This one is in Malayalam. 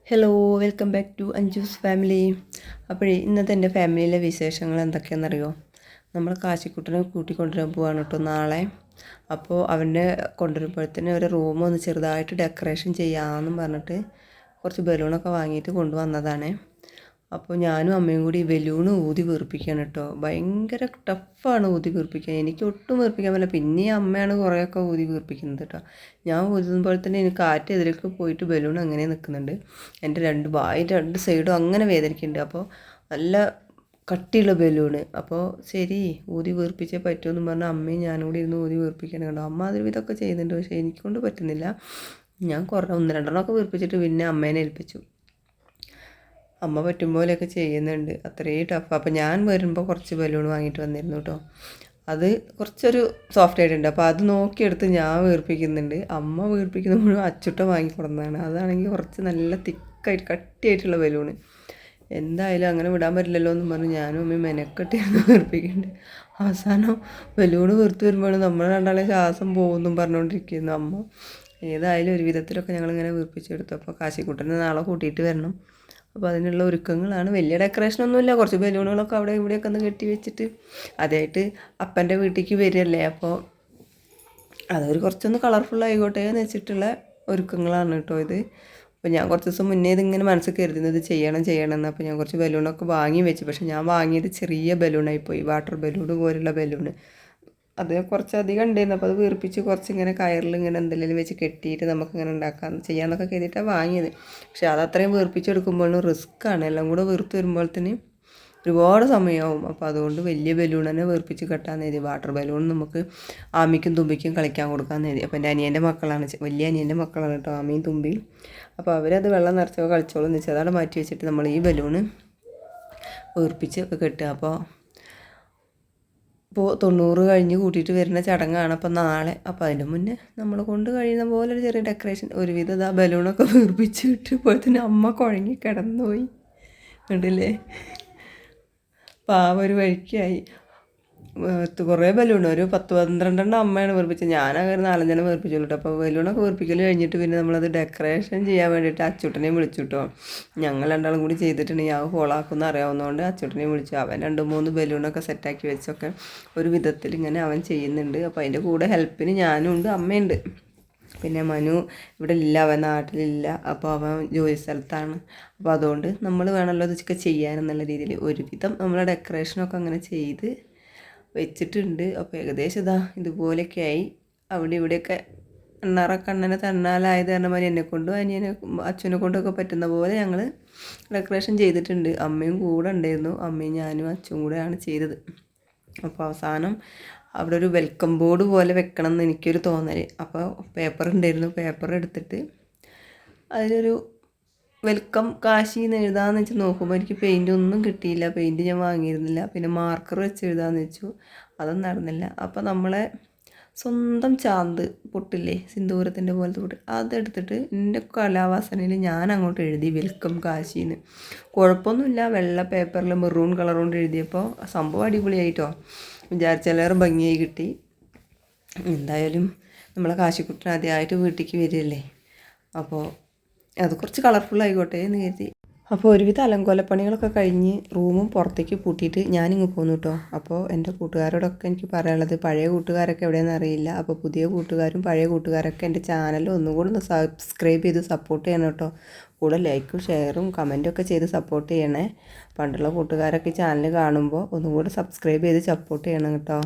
Hello, welcome back to Anju's family. അപ്പോൾ ഇന്നത്തെ എൻ്റെ ഫാമിലിയിലെ വിശേഷങ്ങൾ എന്തൊക്കെയാണെന്നറിയോ? നമ്മൾ കാശിക്കുട്ടനെ കൂട്ടിക്കൊണ്ടുവരാൻ പോവാണ് കേട്ടോ നാളെ. അപ്പോൾ അവനെ കൊണ്ടുവരുമ്പോഴത്തേന് ഒരു റൂം ഒന്ന് ചെറുതായിട്ട് ഡെക്കറേഷൻ ചെയ്യാമെന്നും പറഞ്ഞിട്ട് കുറച്ച് ബലൂണൊക്കെ വാങ്ങിയിട്ട് കൊണ്ടുവന്നതാണ്. അപ്പോൾ ഞാനും അമ്മയും കൂടി ബലൂൺ ഊതി വീർപ്പിക്കുകയാണ് കേട്ടോ. ഭയങ്കര ടഫാണ് ഊതി വീർപ്പിക്കാൻ. എനിക്ക് ഒട്ടും വീർപ്പിക്കാൻ പറ്റില്ല. പിന്നെ അമ്മയാണ് കുറേയൊക്കെ ഊതി വീർപ്പിക്കുന്നത് കേട്ടോ. ഞാൻ ഊതുമ്പോൾ തന്നെ എനിക്ക് കാറ്റ് എതിരേക്ക് പോയിട്ട് ബലൂൺ അങ്ങനെ നിൽക്കുന്നുണ്ട്. എൻ്റെ രണ്ട് സൈഡും അങ്ങനെ വേദനിക്കുന്നുണ്ട്. അപ്പോൾ നല്ല കട്ടിയുള്ള ബലൂണ്. അപ്പോൾ ശരി ഊതി വീർപ്പിച്ചേ പറ്റുമെന്ന് പറഞ്ഞാൽ അമ്മയും ഞാനും കൂടി ഇരുന്ന് ഊതി വീർപ്പിക്കാൻ കണ്ടോ. അമ്മ അതിൽ ഇതൊക്കെ ചെയ്യുന്നുണ്ട്, പക്ഷേ എനിക്കൊണ്ട് പറ്റുന്നില്ല. ഞാൻ ഒന്ന് രണ്ടെണ്ണമൊക്കെ വീർപ്പിച്ചിട്ട് പിന്നെ അമ്മേനെ ഏൽപ്പിച്ചു. അമ്മ പറ്റും പോലെയൊക്കെ ചെയ്യുന്നുണ്ട്. അത്രയും ടഫ്. അപ്പോൾ ഞാൻ വരുമ്പോൾ കുറച്ച് ബലൂൺ വാങ്ങിയിട്ട് വന്നിരുന്നു കേട്ടോ. അത് കുറച്ചൊരു സോഫ്റ്റ് ആയിട്ടുണ്ട്. അപ്പോൾ അത് നോക്കിയെടുത്ത് ഞാൻ വീർപ്പിക്കുന്നുണ്ട്. അമ്മ വീർപ്പിക്കുന്ന മുഴുവൻ അച്ചുട്ട വാങ്ങിക്കൊടുന്നതാണ്. അതാണെങ്കിൽ കുറച്ച് നല്ല തിക്കായിട്ട് കട്ടിയായിട്ടുള്ള ബലൂണ്. എന്തായാലും അങ്ങനെ വിടാൻ പറ്റില്ലല്ലോ എന്ന് പറഞ്ഞ് ഞാനും അമ്മയും മെനക്കെട്ടിരുന്ന് വീർപ്പിക്കുന്നുണ്ട്. അവസാനം ബലൂണ് വീർത്ത് വരുമ്പോൾ നമ്മൾ രണ്ടാളെ ശ്വാസം പോകുമെന്നും പറഞ്ഞുകൊണ്ടിരിക്കുന്നു അമ്മ. ഏതായാലും ഒരു വിധത്തിലൊക്കെ ഞങ്ങളിങ്ങനെ വീർപ്പിച്ചെടുത്തു. അപ്പോൾ കാശിക്കുട്ടനെ നാളെ കൂട്ടിയിട്ട് വരണം. അപ്പോൾ അതിനുള്ള ഒരുക്കങ്ങളാണ്. വലിയ ഡെക്കറേഷനൊന്നുമില്ല, കുറച്ച് ബലൂണുകളൊക്കെ അവിടെ ഇവിടെയൊക്കെ ഒന്ന് കെട്ടി വെച്ചിട്ട് അതായിട്ട് അപ്പൻ്റെ വീട്ടിലേക്ക് വരികയല്ലേ, അപ്പോൾ അതൊരു കുറച്ചൊന്ന് കളർഫുൾ ആയിക്കോട്ടെ എന്ന് വെച്ചിട്ടുള്ള ഒരുക്കങ്ങളാണ് കേട്ടോ ഇത്. അപ്പോൾ ഞാൻ കുറച്ച് ദിവസം മുന്നേ ഇതിങ്ങനെ മനസ്സിൽ കരുതുന്നത് ചെയ്യണം എന്ന്. അപ്പോൾ ഞാൻ കുറച്ച് ബലൂണൊക്കെ വാങ്ങി വെച്ചു. പക്ഷേ ഞാൻ വാങ്ങിയത് ചെറിയ ബലൂണായിപ്പോയി, വാട്ടർ ബലൂൺ പോലുള്ള ബലൂണ്. അത് കുറച്ചധികം ഉണ്ടായിരുന്നു. അപ്പോൾ അത് വീർപ്പിച്ച് കുറച്ചിങ്ങനെ കയറിൽ ഇങ്ങനെ എന്തെങ്കിലും വെച്ച് കെട്ടിയിട്ട് നമുക്കിങ്ങനെ ചെയ്യാമെന്നൊക്കെ കരുതിയിട്ടാണ് വാങ്ങിയത്. പക്ഷേ അതത്രയും വീർപ്പിച്ചെടുക്കുമ്പോഴും റിസ്ക്കാണ്. എല്ലാം കൂടെ വീർത്ത് വരുമ്പോഴത്തേന് ഒരുപാട് സമയമാവും. അപ്പോൾ അതുകൊണ്ട് വലിയ ബലൂൺ തന്നെ വീർപ്പിച്ച് കെട്ടാൻ നേരി. വാട്ടർ ബലൂൺ നമുക്ക് ആമിക്കും തുമ്പിക്കും കളിക്കാൻ കൊടുക്കാൻ നേരി. അപ്പോൾ എൻ്റെ അനിയൻ്റെ മക്കളാണ്, വലിയ അനിയൻ്റെ മക്കളാണ് കേട്ടോ ആമിയും തുമ്പിയും. അപ്പോൾ അവരത് വെള്ളം നിറച്ചോ കളിച്ചോളും എന്ന് വെച്ചാൽ അതവിടെ മാറ്റി വെച്ചിട്ട് നമ്മൾ ഈ ബലൂണ് വീർപ്പിച്ച് ഒക്കെ കെട്ടുക. അപ്പോൾ 90 കഴിഞ്ഞ് കൂട്ടിയിട്ട് വരുന്ന ചടങ്ങാണ് അപ്പോൾ നാളെ. അപ്പോൾ അതിൻ്റെ മുന്നേ നമ്മൾ കൊണ്ട് കഴിയുന്ന പോലെ ഒരു ചെറിയ ഡെക്കറേഷൻ ഒരുവിധം ആ ബലൂണൊക്കെ വീർപ്പിച്ച് കിട്ടിയപ്പോഴത്തേന് അമ്മ കുഴങ്ങി കിടന്നുപോയി. കണ്ടില്ലേ, പാവം ഒരു വഴിക്കായി. കുറേ ബലൂൺ ഒരു 10-12 അമ്മയാണ് വീർപ്പിച്ചത്. ഞാനങ്ങനെ 4-5 വീർപ്പിച്ചുള്ളൂ കേട്ടോ. അപ്പോൾ ബലൂണൊക്കെ വീർപ്പിക്കൽ കഴിഞ്ഞിട്ട് പിന്നെ നമ്മളത് ഡെക്കറേഷൻ ചെയ്യാൻ വേണ്ടിയിട്ട് അച്ചുട്ടനെയും വിളിച്ചു കേട്ടോ. ഞങ്ങൾ രണ്ടാളും കൂടി ചെയ്തിട്ടുണ്ടെങ്കിൽ ആ ഹോളാക്കുന്ന അറിയാവുന്നതുകൊണ്ട് അച്ചുട്ടനെയും വിളിച്ചു. അവൻ 2-3 ബലൂണൊക്കെ സെറ്റാക്കി വെച്ചൊക്കെ ഒരു വിധത്തിൽ ഇങ്ങനെ അവൻ ചെയ്യുന്നുണ്ട്. അപ്പോൾ അതിൻ്റെ കൂടെ ഹെൽപ്പിന് ഞാനും ഉണ്ട്, അമ്മയുണ്ട്. പിന്നെ മനു ഇവിടെ ഇല്ല, അവൻ നാട്ടിലില്ല. അപ്പോൾ അവൻ ജോലി സ്ഥലത്താണ്. അപ്പോൾ അതുകൊണ്ട് നമ്മൾ വേണമല്ലോ ഇതൊക്കെ ചെയ്യാനെന്നുള്ള രീതിയിൽ ഒരുവിധം നമ്മൾ ഡെക്കറേഷനൊക്കെ അങ്ങനെ ചെയ്ത് വെച്ചിട്ടുണ്ട്. അപ്പോൾ ഏകദേശം ഇതുപോലെയൊക്കെ ആയി. അവിടെ ഇവിടെയൊക്കെ കണ്ണനെ തന്നാലായത് കാരണം എന്നെക്കൊണ്ടും അച്ഛനെ കൊണ്ടൊക്കെ പറ്റുന്ന പോലെ ഞങ്ങൾ ഡെക്കറേഷൻ ചെയ്തിട്ടുണ്ട്. അമ്മയും കൂടെ ഉണ്ടായിരുന്നു. അമ്മയും ഞാനും അച്ഛനും കൂടെയാണ് ചെയ്തത്. അപ്പോൾ അവസാനം അവിടെ ഒരു വെൽക്കം ബോർഡ് പോലെ വെക്കണം എന്ന് എനിക്കൊരു തോന്നൽ. അപ്പോൾ പേപ്പർ ഉണ്ടായിരുന്നു. പേപ്പർ എടുത്തിട്ട് അതിലൊരു വെൽക്കം കാശി എന്ന് എഴുതാമെന്ന് വെച്ച് നോക്കുമ്പോൾ എനിക്ക് പെയിൻ്റ് ഒന്നും കിട്ടിയില്ല. പെയിൻറ്റ് ഞാൻ വാങ്ങിയിരുന്നില്ല. പിന്നെ മാർക്കർ വെച്ച് എഴുതാമെന്ന് വെച്ചു, അതൊന്നും നടന്നില്ല. അപ്പോൾ നമ്മളെ സ്വന്തം ചാന്ത് പൊട്ടില്ലേ, സിന്ദൂരത്തിൻ്റെ പോലത്തെ പൊട്ട്, അതെടുത്തിട്ട് എൻ്റെ കലാവാസനയിൽ ഞാൻ അങ്ങോട്ട് എഴുതി വെൽക്കം കാശിന്ന്. കുഴപ്പമൊന്നുമില്ല, വെള്ള പേപ്പറിൽ മെറൂൺ കളർ കൊണ്ട് എഴുതിയപ്പോൾ സംഭവം അടിപൊളിയായിട്ടോ. വിചാരിച്ചാലേറെ ഭംഗിയായി കിട്ടി. എന്തായാലും നമ്മളെ കാശിക്കുട്ടൻ ആദ്യമായിട്ട് വീട്ടിലേക്ക് വരികയല്ലേ, അപ്പോൾ അത് കുറച്ച് കളർഫുൾ ആയിക്കോട്ടെ എന്ന് കരുതി. അപ്പോൾ ഒരുവിധ അലങ്കോലപ്പണികളൊക്കെ കഴിഞ്ഞ് റൂമും പുറത്തേക്ക് പൂട്ടിയിട്ട് ഞാനിങ്ങ് പോന്നു കേട്ടോ. അപ്പോൾ എൻ്റെ കൂട്ടുകാരോടൊക്കെ എനിക്ക് പറയാനുള്ളത്, പഴയ കൂട്ടുകാരൊക്കെ എവിടെയെന്ന് അറിയില്ല. അപ്പോൾ പുതിയ കൂട്ടുകാരും പഴയ കൂട്ടുകാരൊക്കെ എൻ്റെ ചാനൽ ഒന്നും കൂടെ ഒന്ന് സബ്സ്ക്രൈബ് ചെയ്ത് സപ്പോർട്ട് ചെയ്യണം കേട്ടോ. കൂടെ ലൈക്കും ഷെയറും കമൻറ്റും ഒക്കെ ചെയ്ത് സപ്പോർട്ട് ചെയ്യണേ. പണ്ടുള്ള കൂട്ടുകാരൊക്കെ ചാനൽ കാണുമ്പോൾ ഒന്നും കൂടെ സബ്സ്ക്രൈബ് ചെയ്ത് സപ്പോർട്ട് ചെയ്യണം കേട്ടോ.